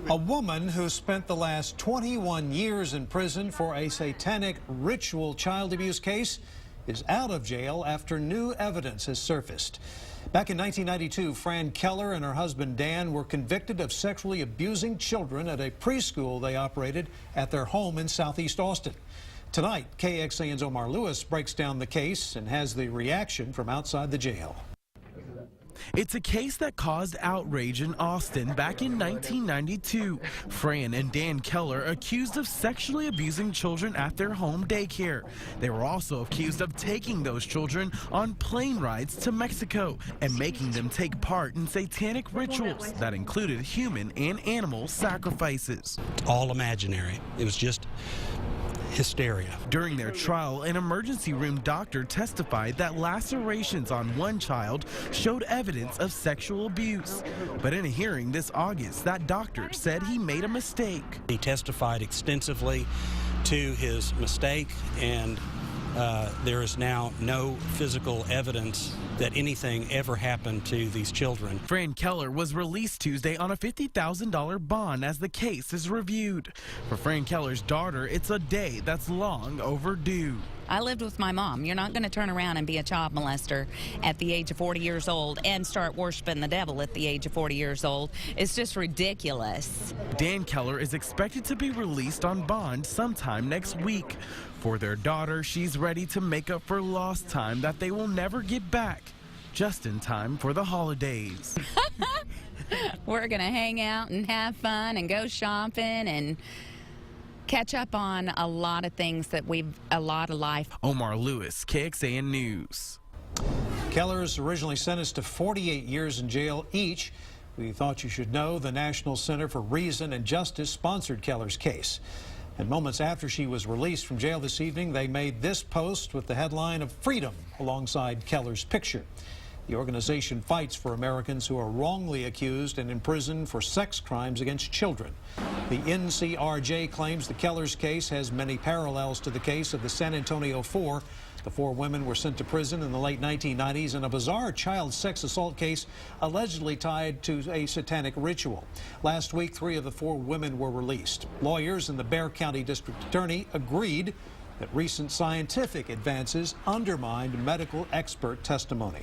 A woman who spent the last 21 years in prison for a satanic ritual child abuse case is out of jail after new evidence has surfaced. Back in 1992, Fran Keller and her husband Dan were convicted of sexually abusing children at a preschool they operated at their home in Southeast Austin. Tonight, KXAN's Omar Lewis breaks down the case and has the reaction from outside the jail. It's a case that caused outrage in Austin back in 1992. Fran and Dan Keller accused of sexually abusing children at their home daycare. They were also accused of taking those children on plane rides to Mexico and making them take part in satanic rituals that included human and animal sacrifices. All imaginary. It was just hysteria. During their trial, an emergency room doctor testified that lacerations on one child showed evidence of sexual abuse. But in a hearing this August, that doctor said he made a mistake. He testified extensively to his mistake, and there is now no physical evidence that anything ever happened to these children. Fran Keller was released Tuesday on a $50,000 bond as the case is reviewed. For Fran Keller's daughter, it's a day that's long overdue. I lived with my mom. You're not going to turn around and be a child molester at the age of 40 years old and start worshiping the devil at the age of 40 years old. It's just ridiculous. Dan Keller is expected to be released on bond sometime next week. For their daughter, she's ready to make up for lost time that they will never get back, just in time for the holidays. We're going to hang out and have fun and go shopping and catch up on a lot of things that a lot of life. Omar Lewis, KXAN News. Keller's originally sentenced to 48 years in jail each. We thought you should know the National Center for Reason and Justice sponsored Keller's case. And moments after she was released from jail this evening, they made this post with the headline of "Freedom" alongside Keller's picture. The organization fights for Americans who are wrongly accused and imprisoned for sex crimes against children. The NCRJ claims the Keller's case has many parallels to the case of the San Antonio Four. The four women were sent to prison in the late 1990s in a bizarre child sex assault case allegedly tied to a satanic ritual. Last week, 3 of the 4 women were released. Lawyers and the Bexar County District Attorney agreed that recent scientific advances undermined medical expert testimony.